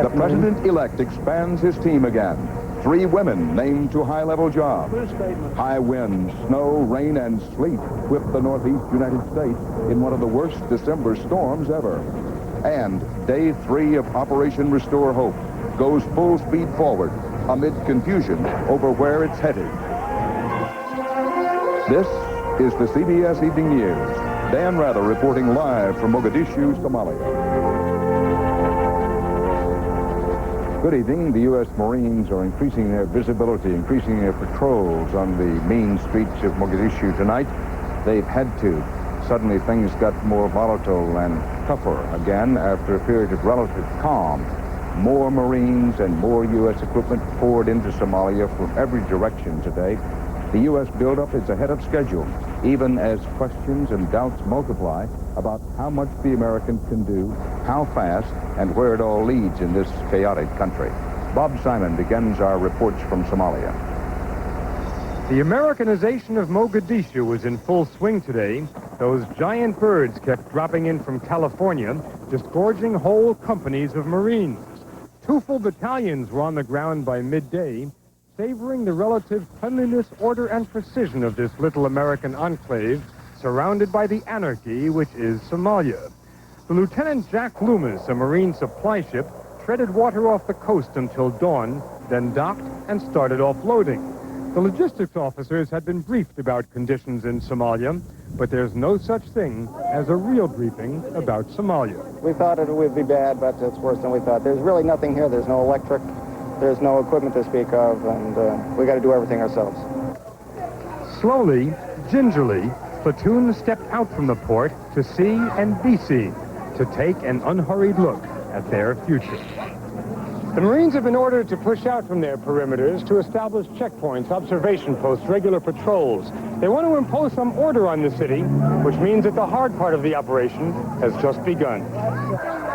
The president-elect expands his team again. 3 women named to high-level jobs. High winds, snow, rain, and sleet whip the northeast United States in one of the worst December storms ever. And day 3 of Operation Restore Hope goes full speed forward amid confusion over where it's headed. This is the CBS Evening News. Dan Rather reporting live from Mogadishu, Somalia. Good evening. The U.S. Marines are increasing their visibility, increasing their patrols on the main streets of Mogadishu tonight. They've had to. Suddenly things got more volatile and tougher again after a period of relative calm. More Marines and more U.S. equipment poured into Somalia from every direction today. The U.S. buildup is ahead of schedule, even as questions and doubts multiply about how much the Americans can do, how fast, and where it all leads in this chaotic country. Bob Simon begins our reports from Somalia. The Americanization of Mogadishu was in full swing today. Those giant birds kept dropping in from California, disgorging whole companies of Marines. 2 full battalions were on the ground by midday, savoring the relative cleanliness, order, and precision of this little American enclave, surrounded by the anarchy which is Somalia. The Lieutenant Jack Loomis, a Marine supply ship, treaded water off the coast until dawn, then docked and started offloading. The logistics officers had been briefed about conditions in Somalia, but there's no such thing as a real briefing about Somalia. We thought it would be bad, but it's worse than we thought. There's really nothing here. There's no electric. There's no equipment to speak of, and we got to do everything ourselves. Slowly, gingerly, platoons stepped out from the port to see and be seen, to take an unhurried look at their future. The Marines have been ordered to push out from their perimeters to establish checkpoints, observation posts, regular patrols. They want to impose some order on the city, which means that the hard part of the operation has just begun.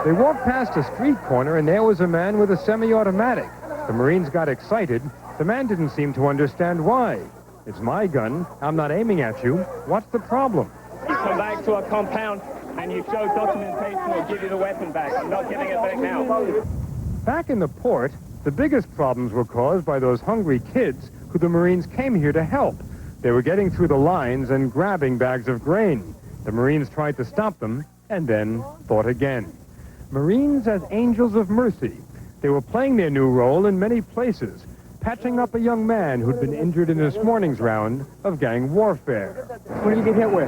They walked past a street corner, and there was a man with a semi-automatic. The Marines got excited. The man didn't seem to understand why. It's my gun. I'm not aiming at you. What's the problem? You come back to a compound and you show documentation, we'll give you the weapon back. I'm not giving it back now. Back in the port, the biggest problems were caused by those hungry kids who the Marines came here to help. They were getting through the lines and grabbing bags of grain. The Marines tried to stop them and then thought again. Marines as angels of mercy. They were playing their new role in many places, patching up a young man who'd been injured in this morning's round of gang warfare. What did you get hit with?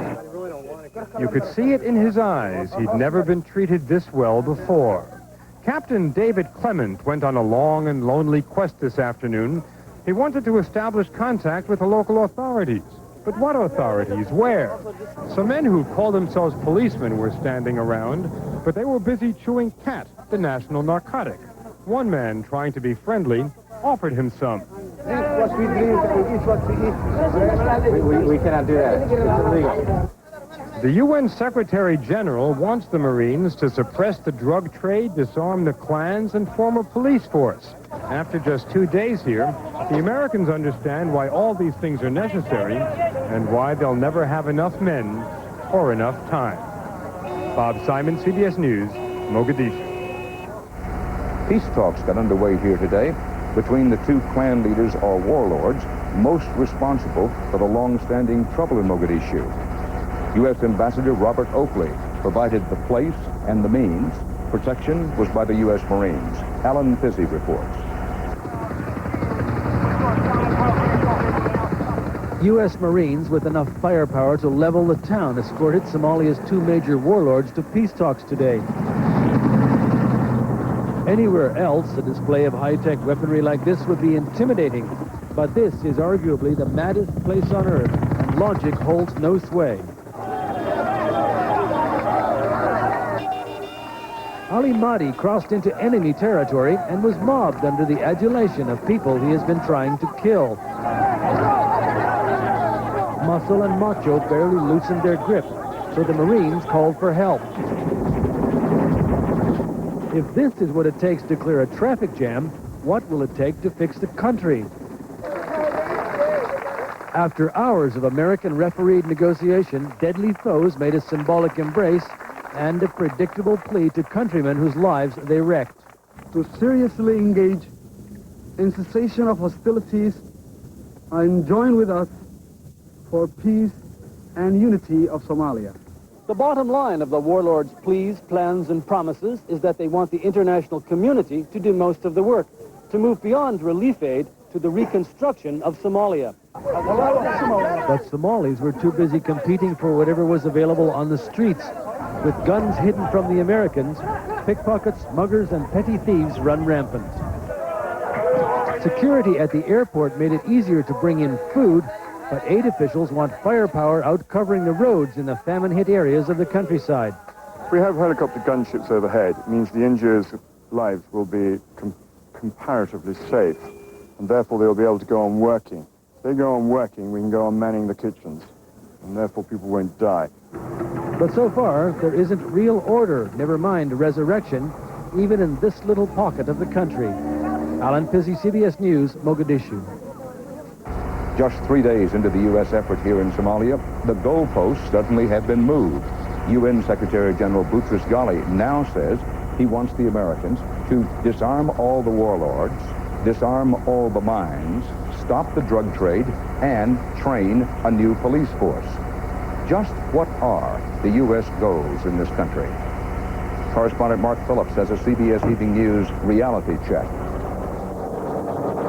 You could see it in his eyes. He'd never been treated this well before. Captain David Clement went on a long and lonely quest this afternoon. He wanted to establish contact with the local authorities. But what authorities? Where? Some men who called themselves policemen were standing around, but they were busy chewing cat, the national narcotic. One man, trying to be friendly, offered him some. Eat what we drink and eat what we eat. We cannot do that. It's illegal. The UN Secretary General wants the Marines to suppress the drug trade, disarm the clans, and form a police force. After just 2 days here, the Americans understand why all these things are necessary and why they'll never have enough men or enough time. Bob Simon, CBS News, Mogadishu. Peace talks got underway here today between the 2 clan leaders or warlords most responsible for the long-standing trouble in Mogadishu. U.S. Ambassador Robert Oakley provided the place and the means. Protection was by the U.S. Marines. Alan Fizzy reports. U.S. Marines with enough firepower to level the town escorted Somalia's 2 major warlords to peace talks today. Anywhere else, a display of high-tech weaponry like this would be intimidating. But this is arguably the maddest place on earth, and logic holds no sway. Ali Mahdi crossed into enemy territory and was mobbed under the adulation of people he has been trying to kill. Muscle and macho barely loosened their grip, so the Marines called for help. If this is what it takes to clear a traffic jam, what will it take to fix the country? After hours of American refereed negotiation, deadly foes made a symbolic embrace and a predictable plea to countrymen whose lives they wrecked. to seriously engage in cessation of hostilities and join with us for peace and unity of Somalia. The bottom line of the warlords' pleas, plans, and promises is that they want the international community to do most of the work, to move beyond relief aid to the reconstruction of Somalia. But Somalis were too busy competing for whatever was available on the streets. With guns hidden from the Americans, pickpockets, muggers, and petty thieves run rampant. Security at the airport made it easier to bring in food, but aid officials want firepower out covering the roads in the famine-hit areas of the countryside. If we have helicopter gunships overhead, it means the injured lives will be comparatively safe, and therefore they'll be able to go on working. If they go on working, we can go on manning the kitchens, and therefore people won't die. But so far, there isn't real order, never mind resurrection, even in this little pocket of the country. Alan Pizzi, CBS News, Mogadishu. Just 3 days into the U.S. effort here in Somalia, the goalposts suddenly have been moved. UN Secretary General Boutros Ghali now says he wants the Americans to disarm all the warlords, disarm all the mines, stop the drug trade, and train a new police force. Just what are the U.S. goals in this country? Correspondent Mark Phillips has a CBS Evening News reality check.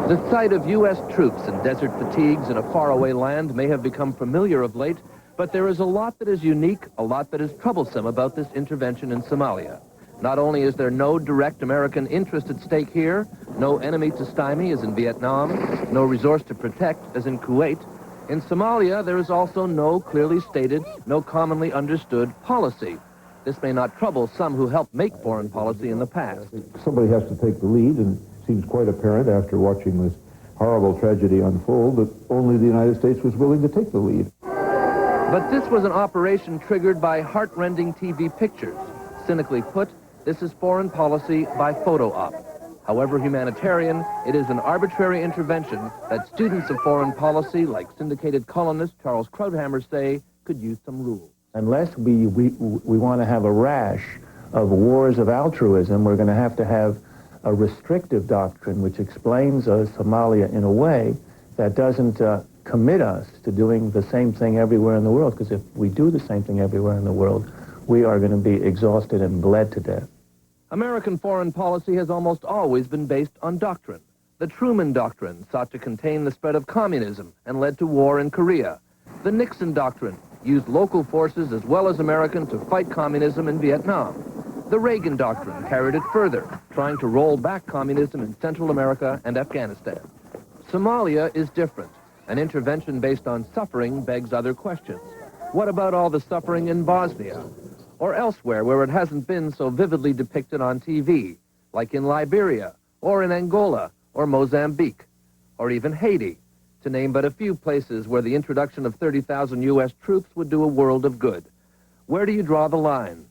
The sight of U.S. troops and desert fatigues in a faraway land may have become familiar of late, but there is a lot that is unique, a lot that is troublesome about this intervention in Somalia. Not only is there no direct American interest at stake here, no enemy to stymie as in Vietnam, no resource to protect as in Kuwait, in Somalia there is also no clearly stated, no commonly understood policy. This may not trouble some who helped make foreign policy in the past. Somebody has to take the lead, and it seems quite apparent after watching this horrible tragedy unfold that only the United States was willing to take the lead. But this was an operation triggered by heart-rending TV pictures. Cynically put, this is foreign policy by photo op. However humanitarian, it is an arbitrary intervention that students of foreign policy, like syndicated columnist Charles Krauthammer, say could use some rules. Unless we want to have a rash of wars of altruism, we're going to have a restrictive doctrine which explains Somalia in a way that doesn't commit us to doing the same thing everywhere in the world, because if we do the same thing everywhere in the world, we are going to be exhausted and bled to death. American foreign policy has almost always been based on doctrine. The Truman Doctrine sought to contain the spread of communism and led to war in Korea. The Nixon Doctrine used local forces as well as American to fight communism in Vietnam. The Reagan Doctrine carried it further, trying to roll back communism in Central America and Afghanistan. Somalia is different. An intervention based on suffering begs other questions. What about all the suffering in Bosnia? Or elsewhere where it hasn't been so vividly depicted on TV, like in Liberia, or in Angola, or Mozambique, or even Haiti, to name but a few places where the introduction of 30,000 U.S. troops would do a world of good. Where do you draw the line?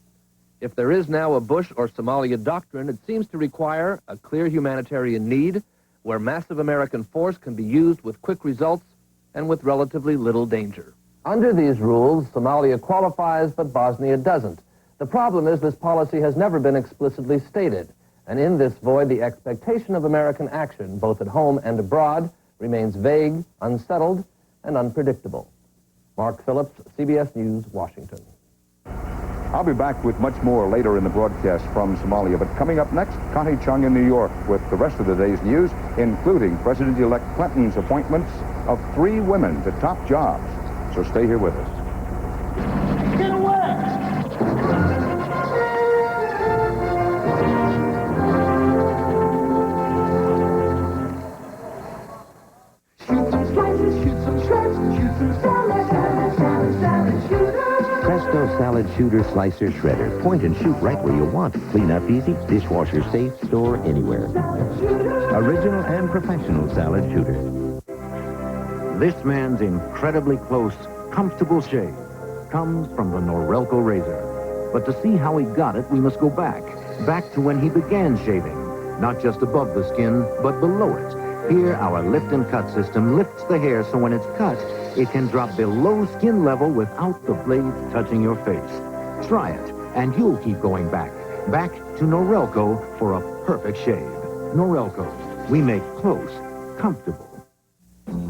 If there is now a Bush or Somalia doctrine, it seems to require a clear humanitarian need where massive American force can be used with quick results and with relatively little danger. Under these rules, Somalia qualifies, but Bosnia doesn't. The problem is this policy has never been explicitly stated, and in this void, the expectation of American action, both at home and abroad, remains vague, unsettled, and unpredictable. Mark Phillips, CBS News, Washington. I'll be back with much more later in the broadcast from Somalia, but coming up next, Connie Chung in New York with the rest of the day's news, including President-elect Clinton's appointments of 3 women to top jobs. So stay here with us. Get away! Shoot some slices, shoot some shreds, shoot some salad, salad, salad, salad shooter. Presto Salad Shooter Slicer Shredder. Point and shoot right where you want. Clean up easy, dishwasher safe, store anywhere. Original and professional salad shooter. This man's incredibly close, comfortable shave comes from the Norelco razor. But to see how he got it, we must go back to when he began shaving. Not just above the skin, but below it. Here, our lift and cut system lifts the hair so when it's cut, it can drop below skin level without the blades touching your face. Try it, and you'll keep going back to Norelco for a perfect shave. Norelco. We make close comfortable.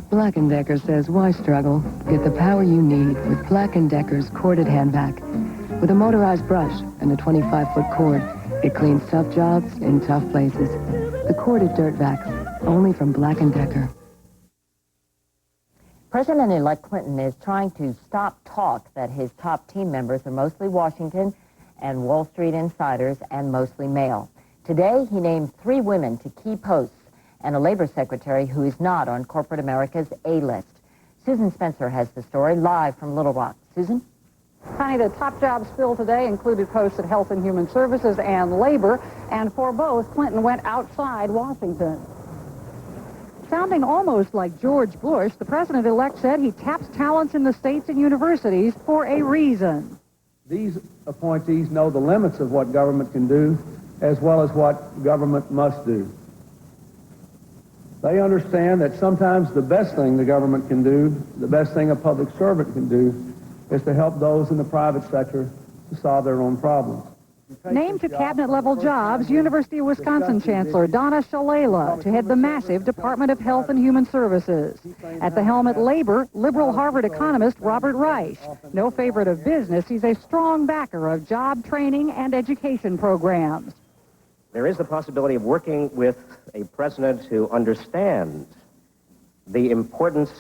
Black & Decker says, why struggle? Get the power you need with Black & Decker's corded hand vac. With a motorized brush and a 25-foot cord, it cleans tough jobs in tough places. The corded dirt vac, only from Black & Decker. President-elect Clinton is trying to stop talk that his top team members are mostly Washington and Wall Street insiders and mostly male. Today, he named 3 women to key posts and a labor secretary who is not on corporate America's A-list. Susan Spencer has the story live from Little Rock. Susan? Connie, the top jobs filled today included posts at Health and Human Services and Labor, and for both, Clinton went outside Washington. Sounding almost like George Bush, the president-elect said he taps talents in the states and universities for a reason. These appointees know the limits of what government can do as well as what government must do. They understand that sometimes the best thing the government can do, the best thing a public servant can do, is to help those in the private sector to solve their own problems. Named to cabinet-level jobs, University of Wisconsin Chancellor Donna Shalala to head the massive Department of Health and Human Services. At the helm at Labor, liberal Harvard economist Robert Reich. No favorite of business, he's a strong backer of job training and education programs. There is the possibility of working with a president who understands the importance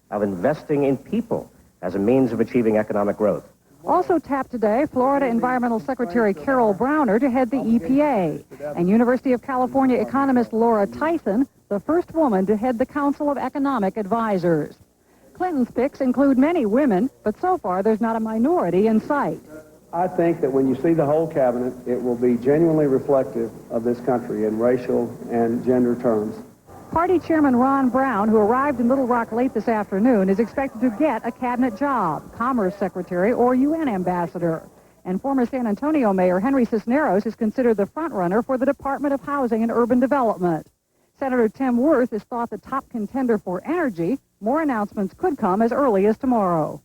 of investing in people as a means of achieving economic growth. Also tapped today, Florida Environmental Secretary Carol Browner to head the EPA, and University of California economist Laura Tyson, the first woman to head the Council of Economic Advisors. Clinton's picks include many women, but so far there's not a minority in sight. I think that when you see the whole cabinet, it will be genuinely reflective of this country in racial and gender terms. Party Chairman Ron Brown, who arrived in Little Rock late this afternoon, is expected to get a cabinet job, Commerce Secretary or UN Ambassador. And former San Antonio Mayor Henry Cisneros is considered the front-runner for the Department of Housing and Urban Development. Senator Tim Wirth is thought the top contender for energy. More announcements could come as early as tomorrow.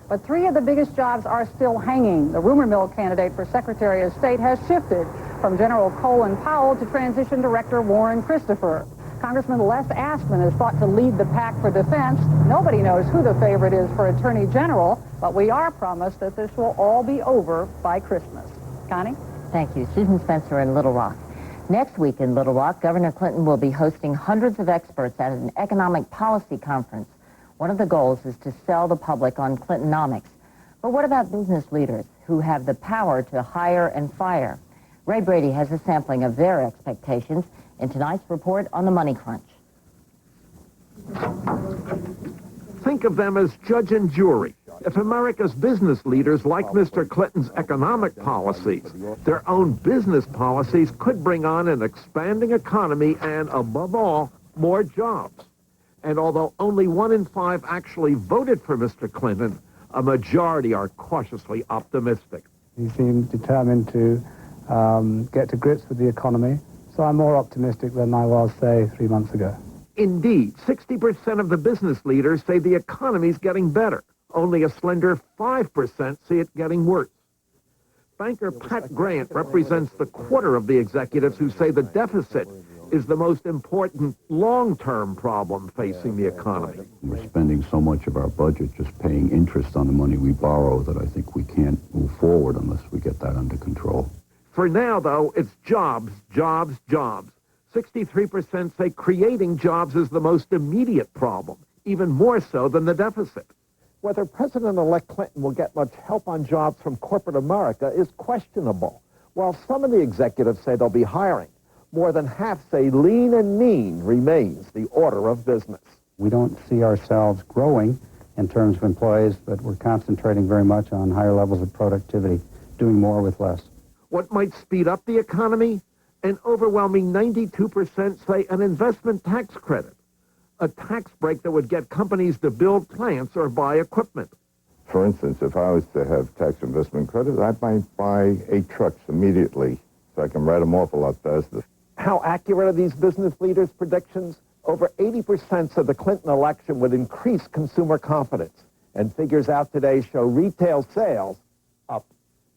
But 3 of the biggest jobs are still hanging. The rumor mill candidate for Secretary of State has shifted from General Colin Powell to Transition Director Warren Christopher. Congressman Les Aspin is thought to lead the pack for defense. Nobody knows who the favorite is for Attorney General, but we are promised that this will all be over by Christmas. Connie? Thank you. Susan Spencer in Little Rock. Next week in Little Rock, Governor Clinton will be hosting hundreds of experts at an economic policy conference. One of the goals is to sell the public on Clintonomics. But what about business leaders who have the power to hire and fire? Ray Brady has a sampling of their expectations in tonight's report on the Money Crunch. Think of them as judge and jury. If America's business leaders like Mr. Clinton's economic policies, their own business policies could bring on an expanding economy and, above all, more jobs. And although only 1 in 5 actually voted for Mr. Clinton, a majority are cautiously optimistic. He seemed determined to get to grips with the economy, so I'm more optimistic than I was, say, 3 months ago. Indeed, 60% of the business leaders say the economy's getting better. Only a slender 5% see it getting worse. Banker Pat Grant represents the quarter of the executives who say the deficit is the most important long-term problem facing the economy. We're spending so much of our budget just paying interest on the money we borrow that I think we can't move forward unless we get that under control. For now, though, it's jobs, jobs, jobs. 63% say creating jobs is the most immediate problem, even more so than the deficit. Whether President-elect Clinton will get much help on jobs from corporate America is questionable. While some of the executives say they'll be hiring, more than half say lean and mean remains the order of business. We don't see ourselves growing in terms of employees, but we're concentrating very much on higher levels of productivity, doing more with less. What might speed up the economy? An overwhelming 92% say an investment tax credit, a tax break that would get companies to build plants or buy equipment. For instance, if I was to have tax investment credit, I might buy 8 trucks immediately so I can ride them off a lot faster. How accurate are these business leaders' predictions? Over 80% of the Clinton election would increase consumer confidence. And figures out today show retail sales up.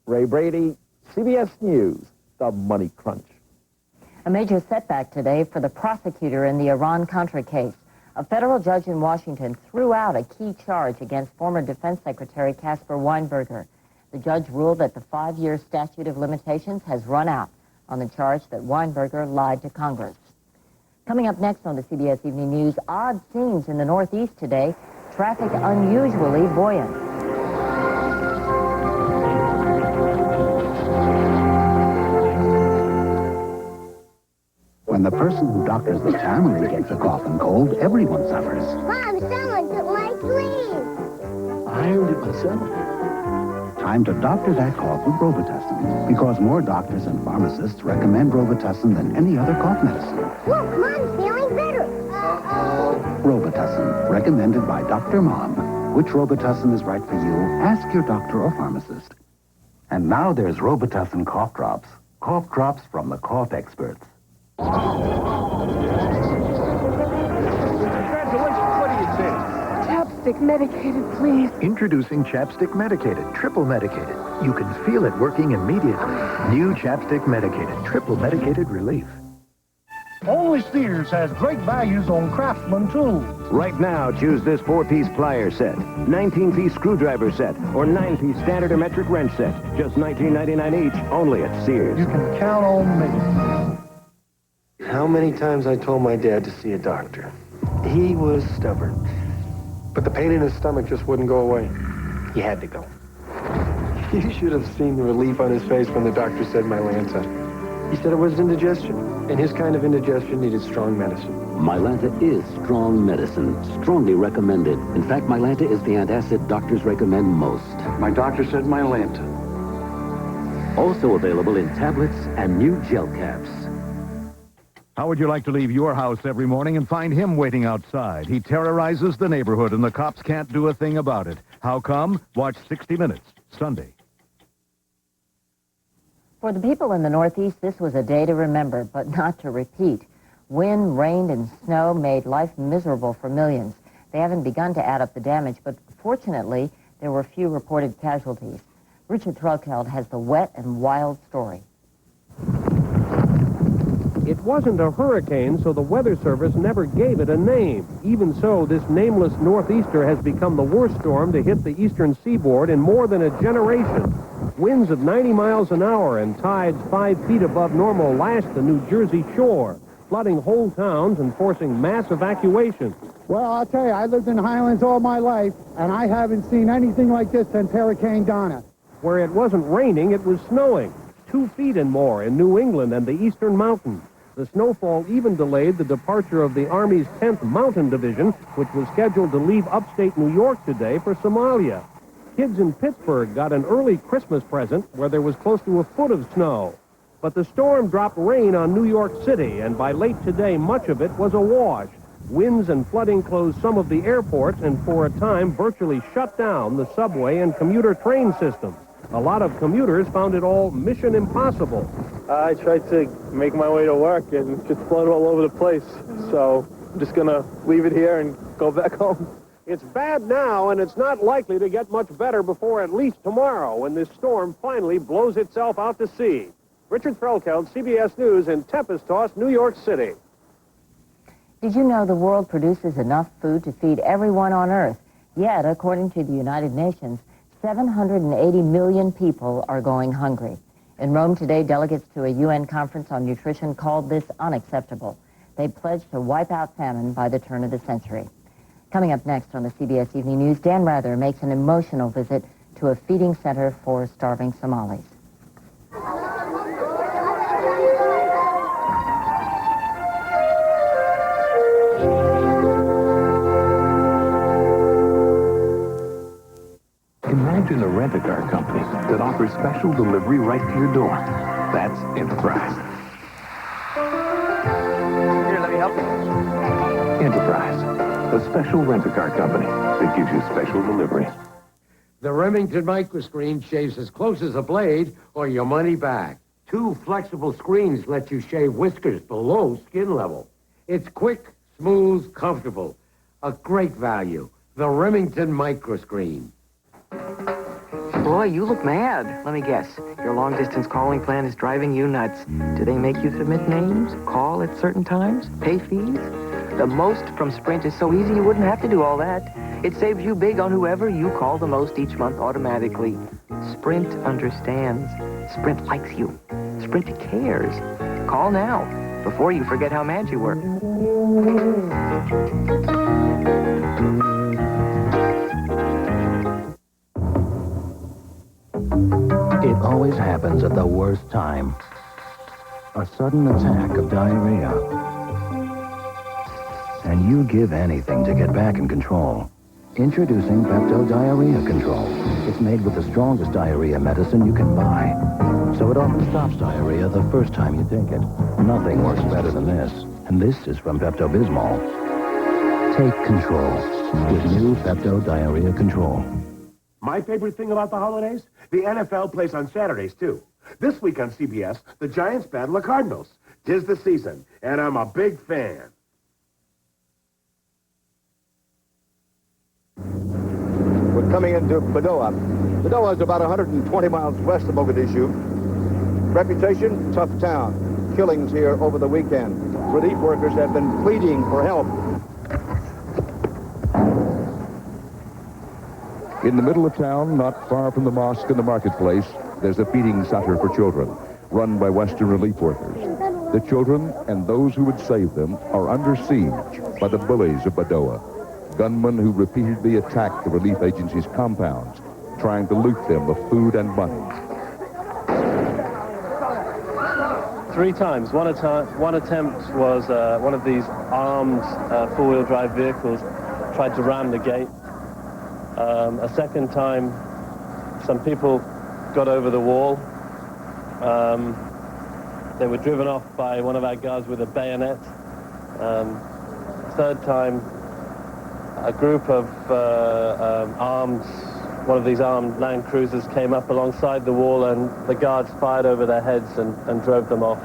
Ray Brady, CBS News, The Money Crunch. A major setback today for the prosecutor in the Iran-Contra case. A federal judge in Washington threw out a key charge against former Defense Secretary Caspar Weinberger. The judge ruled that the 5-year statute of limitations has run out on the charge that Weinberger lied to Congress. Coming up next on the CBS Evening News, odd scenes in the Northeast today, traffic unusually buoyant. When the person who doctors the family gets a cough and cold, everyone suffers. Mom, someone took my sleeve. I earned it myself. Time to doctor that cough with Robitussin, because more doctors and pharmacists recommend Robitussin than any other cough medicine. Look, Mom's feeling better. Robitussin, recommended by Dr. Mom. Which Robitussin is right for you? Ask your doctor or pharmacist. And now there's Robitussin cough drops. Cough drops from the cough experts. Chapstick medicated, please. Introducing Chapstick Medicated, triple medicated. You can feel it working immediately. New Chapstick Medicated, triple medicated relief. Only Sears has great values on Craftsman tools. Right now, choose this 4-piece plier set, 19-piece screwdriver set, or 9-piece standard or metric wrench set. Just $19.99 each, only at Sears. You can count on me. How many times I told my dad to see a doctor? He was stubborn. But the pain in his stomach just wouldn't go away. He had to go. You should have seen the relief on his face when the doctor said Mylanta. He said it was indigestion, and his kind of indigestion needed strong medicine. Mylanta is strong medicine, strongly recommended. In fact, Mylanta is the antacid doctors recommend most. My doctor said Mylanta. Also available in tablets and new gel caps. How would you like to leave your house every morning and find him waiting outside? He terrorizes the neighborhood, and the cops can't do a thing about it. How come? Watch 60 Minutes, Sunday. For the people in the Northeast, this was a day to remember, but not to repeat. Wind, rain, and snow made life miserable for millions. They haven't begun to add up the damage, but fortunately, there were few reported casualties. Richard Threlkeld has the wet and wild story. It wasn't a hurricane, so the Weather Service never gave it a name. Even so, this nameless northeaster has become the worst storm to hit the eastern seaboard in more than a generation. Winds of 90 miles an hour and tides 5 feet above normal lashed the New Jersey shore, flooding whole towns and forcing mass evacuations. Well, I'll tell you, I lived in the Highlands all my life, and I haven't seen anything like this since Hurricane Donna. Where it wasn't raining, it was snowing, 2 feet and more in New England and the eastern mountains. The snowfall even delayed the departure of the Army's 10th Mountain Division, which was scheduled to leave upstate New York today for Somalia. Kids in Pittsburgh got an early Christmas present where there was close to a foot of snow. But the storm dropped rain on New York City, and by late today, much of it was awash. Winds and flooding closed some of the airports and for a time virtually shut down the subway and commuter train systems. A lot of commuters found it all mission impossible. I tried to make my way to work and just flooded all over the place. So I'm just going to leave it here and go back home. It's bad now, and it's not likely to get much better before at least tomorrow when this storm finally blows itself out to sea. Richard Threlkeld, CBS News in tempest-tossed New York City. Did you know the world produces enough food to feed everyone on Earth? Yet, according to the United Nations, 780 million people are going hungry. In Rome today, delegates to a UN conference on nutrition called this unacceptable. They pledged to wipe out famine by the turn of the century. Coming up next on the CBS Evening News, Dan Rather makes an emotional visit to a feeding center for starving Somalis. Imagine a rent-a-car company that offers special delivery right to your door. That's Enterprise. Here, let me help you. Enterprise, a special rent-a-car company that gives you special delivery. The Remington microscreen shaves as close as a blade or your money back. 2 flexible screens let you shave whiskers below skin level. It's quick, smooth, comfortable. A great value. The Remington microscreen. Boy, you look mad. Let me guess. Your long-distance calling plan is driving you nuts. Do they make you submit names, call at certain times, pay fees? The most from Sprint is so easy you wouldn't have to do all that. It saves you big on whoever you call the most each month automatically. Sprint understands. Sprint likes you. Sprint cares. Call now, before you forget how mad you were. It always happens at the worst time. A sudden attack of diarrhea. And you give anything to get back in control. Introducing Pepto Diarrhea Control. It's made with the strongest diarrhea medicine you can buy. So it often stops diarrhea the first time you take it. Nothing works better than this. And this is from Pepto-Bismol. Take control with new Pepto Diarrhea Control. My favorite thing about the holidays? The NFL plays on Saturdays, too. This week on CBS, the Giants battle the Cardinals. 'Tis the season, and I'm a big fan. We're coming into Badoa. Badoa is about 120 miles west of Mogadishu. Reputation, tough town. Killings here over the weekend. Relief workers have been pleading for help. In the middle of town, not far from the mosque and the marketplace, there's a feeding center for children, run by Western relief workers. The children and those who would save them are under siege by the bullies of Badoa, gunmen who repeatedly attack the relief agency's compounds, trying to loot them of food and money. 3 times. One attempt was one of these armed four-wheel drive vehicles tried to ram the gate. A second time, some people got over the wall. They were driven off by one of our guards with a bayonet. Third time, a group of one of these armed Land Cruisers came up alongside the wall, and the guards fired over their heads and drove them off.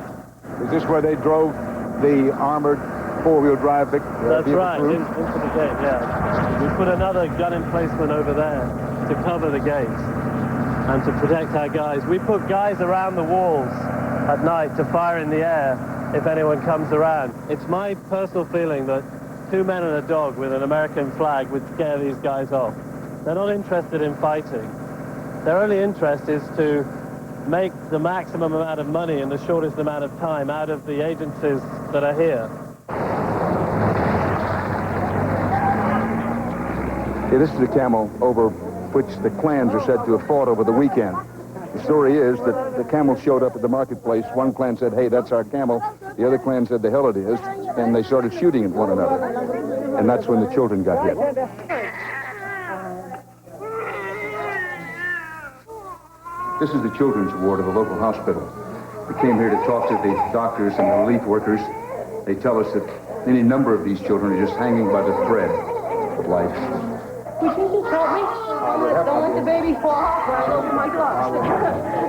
Is this where they drove the armored four-wheel drive That's right, into the gate, yeah. We put another gun emplacement over there to cover the gates and to protect our guys. We put guys around the walls at night to fire in the air if anyone comes around. It's my personal feeling that 2 men and a dog with an American flag would scare these guys off. They're not interested in fighting. Their only interest is to make the maximum amount of money in the shortest amount of time out of the agencies that are here. Yeah, this is the camel over which the clans are said to have fought over the weekend. The story is that the camel showed up at the marketplace. One clan said, hey, that's our camel. The other clan said, the hell it is. And they started shooting at one another. And that's when the children got hit. This is the children's ward of a local hospital. We came here to talk to the doctors and the relief workers. They tell us that any number of these children are just hanging by the thread of life. Would you just help me? Don't let the baby fall off when I open my gloves.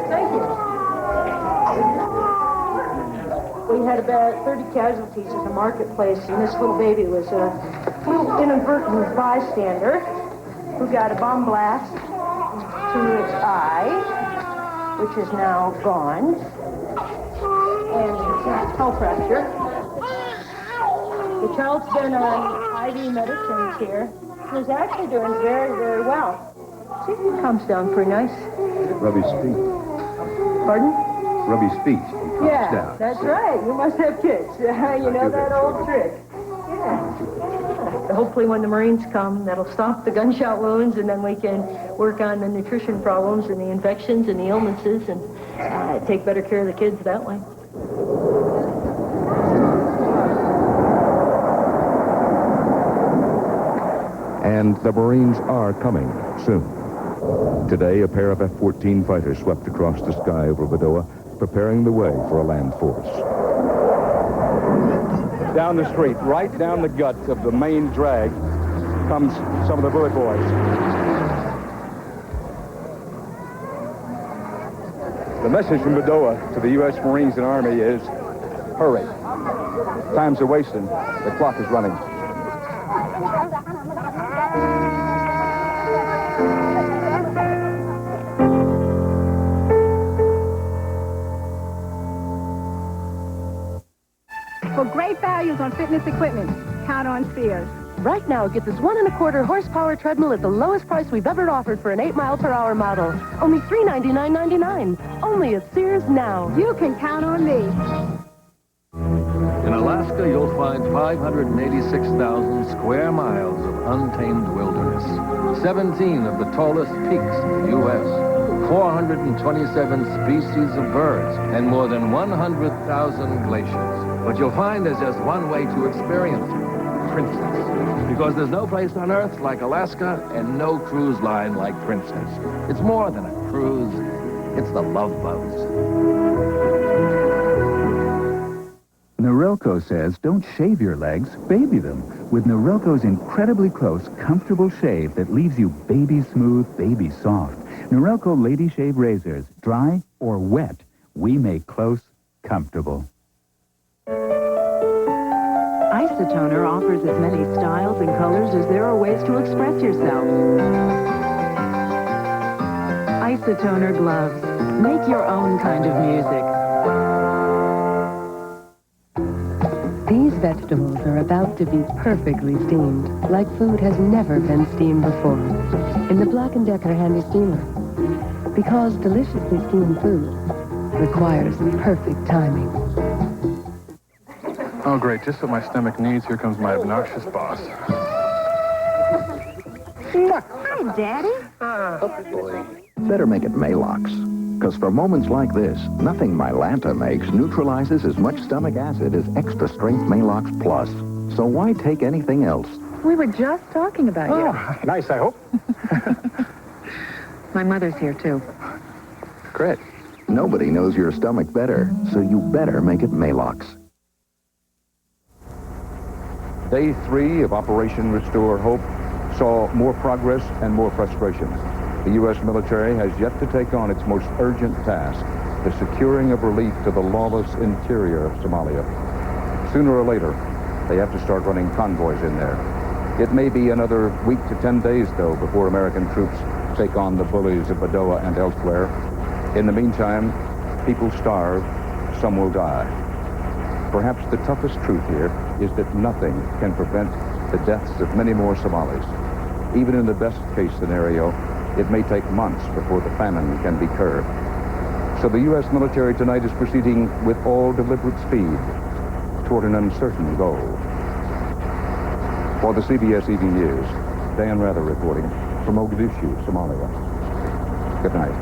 Thank you. We had about 30 casualties at the marketplace, and this little baby was a little inadvertent bystander who got a bomb blast to its eye, which is now gone, and it's skull fracture. The child's been on IV medicines here. He's actually doing very, very well. See, he calms down pretty nice. Rub his feet. Pardon? Rub his feet. He calms Yeah, down. that's right. You must have kids. You know that old trick. Yeah. Hopefully when the Marines come, that'll stop the gunshot wounds, and then we can work on the nutrition problems and the infections and the illnesses and take better care of the kids that way. And the Marines are coming soon. Today, a pair of F-14 fighters swept across the sky over Badoa, preparing the way for a land force. Down the street, right down the gut of the main drag, comes some of the bullet boys. The message from Badoa to the U.S. Marines and Army is, hurry. Time's a wasting. The clock is running. For great values on fitness equipment, count on Sears. Right now, get this 1 1/4 horsepower treadmill at the lowest price we've ever offered for an 8-mile-per-hour model. Only $399.99. Only at Sears now. You can count on me. In Alaska, you'll find 586,000 square miles of untamed wilderness. 17 of the tallest peaks in the U.S. 427 species of birds, and more than 100,000 glaciers. What you'll find is just one way to experience it. Princess. Because there's no place on Earth like Alaska and no cruise line like Princess. It's more than a cruise. It's the Love Boat. Norelco says don't shave your legs, baby them. With Norelco's incredibly close, comfortable shave that leaves you baby smooth, baby soft. Norelco Lady Shave Razors, dry or wet, we make close comfortable. Isotoner offers as many styles and colors as there are ways to express yourself. Isotoner gloves. Make your own kind of music. These vegetables are about to be perfectly steamed, like food has never been steamed before, in the Black & Decker Handy Steamer. Because deliciously steamed food requires perfect timing. Oh, great. Just what my stomach needs. Here comes my obnoxious boss. Hi, Daddy. Better make it Malox. Because for moments like this, nothing Mylanta makes neutralizes as much stomach acid as extra strength Malox Plus. So why take anything else? We were just talking about you. Nice, I hope. My mother's here, too. Great. Nobody knows your stomach better, so you better make it Malox. Day 3 of Operation Restore Hope saw more progress and more frustration. The U.S. military has yet to take on its most urgent task, the securing of relief to the lawless interior of Somalia. Sooner or later, they have to start running convoys in there. It may be another week to 10 days, though, before American troops take on the bullies of Badoa and elsewhere. In the meantime, people starve, some will die. Perhaps the toughest truth here is that nothing can prevent the deaths of many more Somalis. Even in the best-case scenario, it may take months before the famine can be curbed. So the U.S. military tonight is proceeding with all deliberate speed toward an uncertain goal. For the CBS Evening News, Dan Rather reporting from Mogadishu, Somalia. Good night.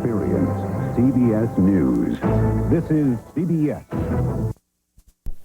Experience CBS News. This is CBS.